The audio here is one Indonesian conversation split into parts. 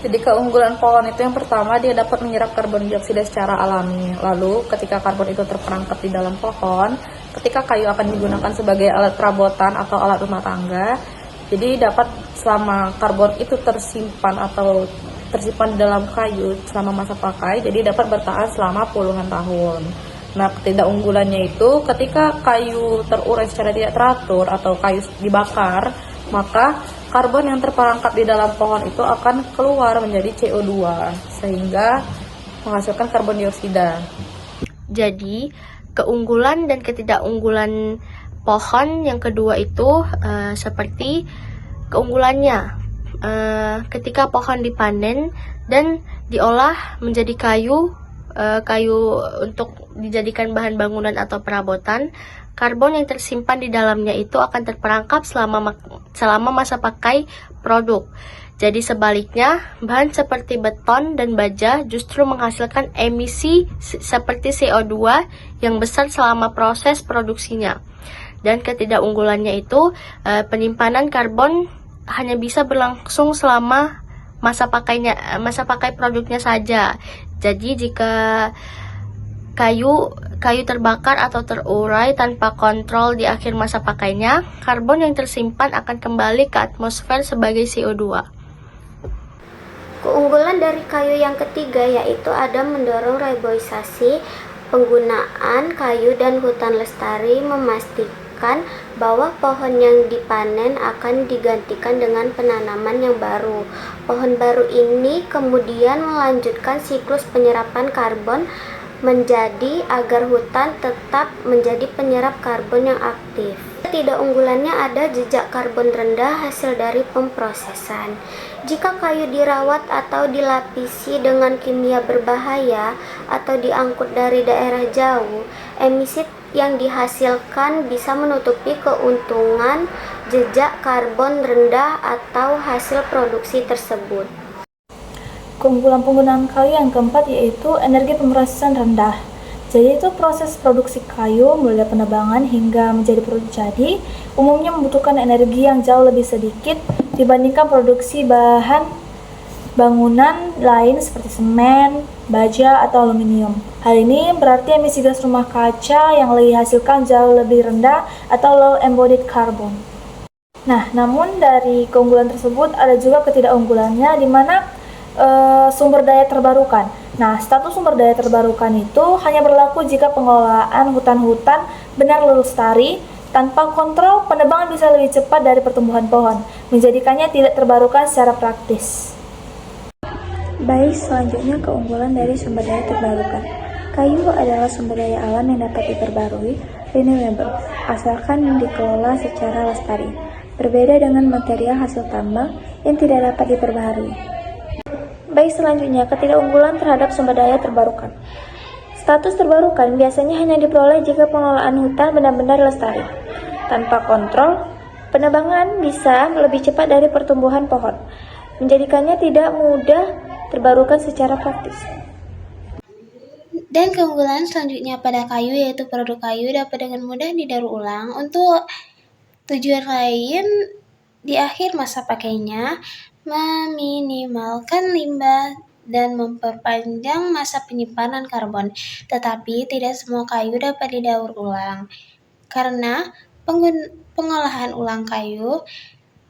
Jadi keunggulan pohon itu yang pertama, dia dapat menyerap karbon dioksida secara alami. Lalu ketika karbon itu terperangkap di dalam pohon, ketika kayu akan digunakan sebagai alat perabotan atau alat rumah tangga, jadi dapat selama karbon itu tersimpan di dalam kayu selama masa pakai, jadi dapat bertahan selama puluhan tahun. Nah, ketidakunggulannya itu ketika kayu terurai secara tidak teratur atau kayu dibakar, maka karbon yang terperangkap di dalam pohon itu akan keluar menjadi CO2 sehingga menghasilkan karbon dioksida. Jadi, keunggulan dan ketidakunggulan pohon yang kedua itu seperti keunggulannya. Ketika pohon dipanen dan diolah menjadi kayu untuk dijadikan bahan bangunan atau perabotan, karbon yang tersimpan di dalamnya itu akan terperangkap selama masa pakai produk. Jadi sebaliknya, bahan seperti beton dan baja justru menghasilkan emisi seperti CO2 yang besar selama proses produksinya. Dan ketidakunggulannya itu, penyimpanan karbon hanya bisa berlangsung selama masa pakai produknya saja. Jadi jika kayu terbakar atau terurai tanpa kontrol di akhir masa pakainya, karbon yang tersimpan akan kembali ke atmosfer sebagai CO2. Keunggulan dari kayu yang ketiga yaitu ada mendorong reboisasi. Penggunaan kayu dan hutan lestari memastikan bahwa pohon yang dipanen akan digantikan dengan penanaman yang baru. Pohon baru ini kemudian melanjutkan siklus penyerapan karbon menjadi agar hutan tetap menjadi penyerap karbon yang aktif. Ketidakunggulannya ada jejak karbon rendah hasil dari pemprosesan. Jika kayu dirawat atau dilapisi dengan kimia berbahaya atau diangkut dari daerah jauh, emisi yang dihasilkan bisa menutupi keuntungan jejak karbon rendah atau hasil produksi tersebut. Keunggulan penggunaan kayu yang keempat yaitu energi pemrosesan rendah. Jadi itu proses produksi kayu mulai dari penebangan hingga menjadi produk jadi umumnya membutuhkan energi yang jauh lebih sedikit dibandingkan produksi bahan bangunan lain seperti semen, baja, atau aluminium. Hal ini berarti emisi gas rumah kaca yang dihasilkan jauh lebih rendah atau low embodied carbon. Nah, namun dari keunggulan tersebut ada juga ketidakunggulannya di mana sumber daya terbarukan. Nah, status sumber daya terbarukan itu hanya berlaku jika pengelolaan hutan-hutan benar lestari. Tanpa kontrol, penebangan bisa lebih cepat dari pertumbuhan pohon, menjadikannya tidak terbarukan secara praktis. Baik, selanjutnya keunggulan dari sumber daya terbarukan. Kayu adalah sumber daya alam yang dapat diperbarui, renewable, asalkan dikelola secara lestari. Berbeda dengan material hasil tambang yang tidak dapat diperbaharui. Baik, selanjutnya ketidakunggulan terhadap sumber daya terbarukan. Status terbarukan biasanya hanya diperoleh jika pengelolaan hutan benar-benar lestari. Tanpa kontrol, penebangan bisa lebih cepat dari pertumbuhan pohon, menjadikannya tidak mudah terbarukan secara praktis. Dan keunggulan selanjutnya pada kayu yaitu produk kayu dapat dengan mudah didaur ulang untuk tujuan lain di akhir masa pakainya, meminimalkan limbah dan memperpanjang masa penyimpanan karbon. Tetapi tidak semua kayu dapat didaur ulang karena pengolahan ulang kayu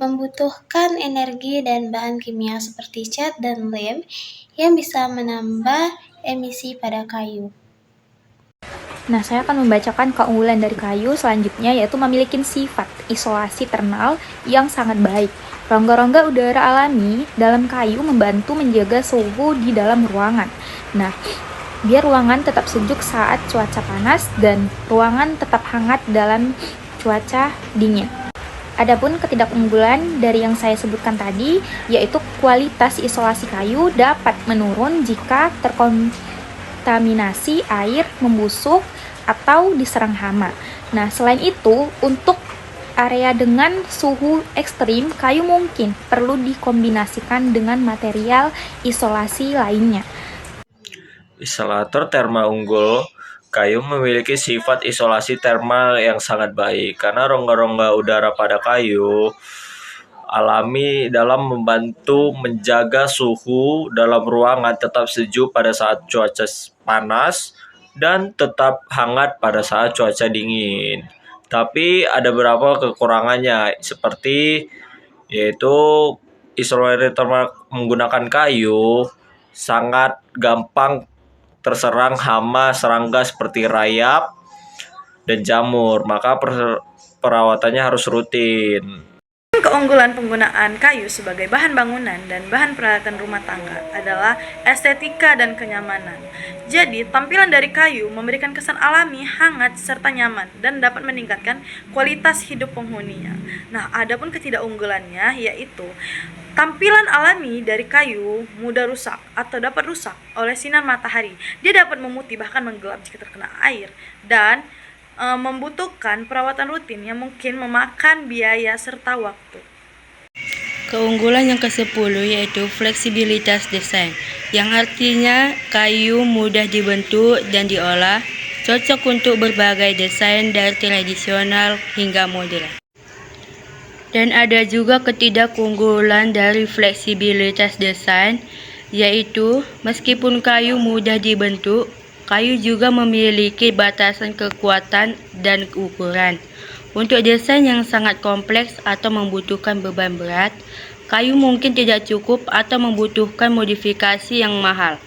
membutuhkan energi dan bahan kimia seperti cat dan lem yang bisa menambah emisi pada kayu. Nah, saya akan membacakan keunggulan dari kayu selanjutnya, yaitu memiliki sifat isolasi thermal yang sangat baik. Rongga-rongga udara alami dalam kayu membantu menjaga suhu di dalam ruangan. Nah, biar ruangan tetap sejuk saat cuaca panas dan ruangan tetap hangat dalam cuaca dingin. Adapun ketidakunggulan dari yang saya sebutkan tadi, yaitu kualitas isolasi kayu dapat menurun jika terkontaminasi air, membusuk, atau diserang hama. Nah, selain itu, untuk area dengan suhu ekstrim, kayu mungkin perlu dikombinasikan dengan material isolasi lainnya. Isolator termal unggul. Kayu memiliki sifat isolasi termal yang sangat baik karena rongga-rongga udara pada kayu alami dalam membantu menjaga suhu dalam ruangan tetap sejuk pada saat cuaca panas dan tetap hangat pada saat cuaca dingin. Tapi ada beberapa kekurangannya seperti yaitu isolasi termal menggunakan kayu sangat gampang terserang hama serangga seperti rayap dan jamur, maka perawatannya harus rutin. Keunggulan penggunaan kayu sebagai bahan bangunan dan bahan peralatan rumah tangga adalah estetika dan kenyamanan. Jadi, tampilan dari kayu memberikan kesan alami, hangat, serta nyaman dan dapat meningkatkan kualitas hidup penghuninya. Nah, adapun ketidakunggulannya yaitu tampilan alami dari kayu mudah rusak atau dapat rusak oleh sinar matahari. Dia dapat memutih bahkan menggelap jika terkena air dan membutuhkan perawatan rutin yang mungkin memakan biaya serta waktu. Keunggulan yang ke-10 yaitu fleksibilitas desain, yang artinya kayu mudah dibentuk dan diolah, cocok untuk berbagai desain dari tradisional hingga modern. Dan ada juga ketidakunggulan dari fleksibilitas desain, yaitu meskipun kayu mudah dibentuk, kayu juga memiliki batasan kekuatan dan ukuran. Untuk desain yang sangat kompleks atau membutuhkan beban berat, kayu mungkin tidak cukup atau membutuhkan modifikasi yang mahal.